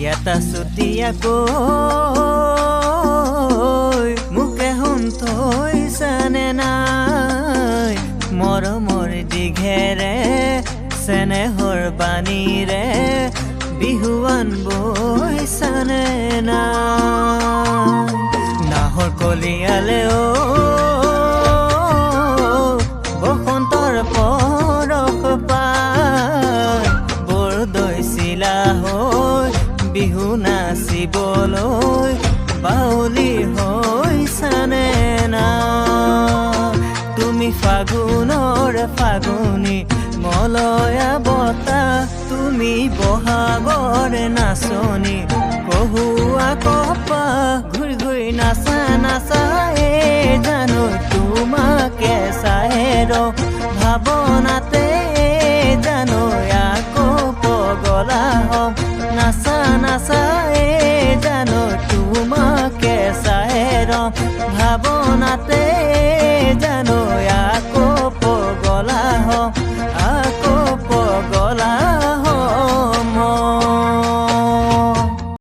এটা ছুটিয়াকৈ মোকে থৈছানে নাই মৰমৰ দীঘেৰে চেনেহৰ বাণীৰে বিহুৱান বৈছানে নাই নাহৰ কলিয়ালে বসন্তৰ পৰশ পাই বৰদৈ চিলা হৈ বিহু নাচিবলৈ বাউলী হৈছানে না তুমি ফাগুনৰ ফাগুনী মলয়া বতাহ তুমি বহাগৰ নাচনী কহুৱা কপা ঘূৰি ঘূৰি নাচা নাচা জানো তোমাকে চাহে ৰ ভাৱনাতে জানো আকৌ পগলা হম নাচা নাচা জানো তোমাকে চাহে ৰ ভাৱনাতে জানো আকৌ পগলা হম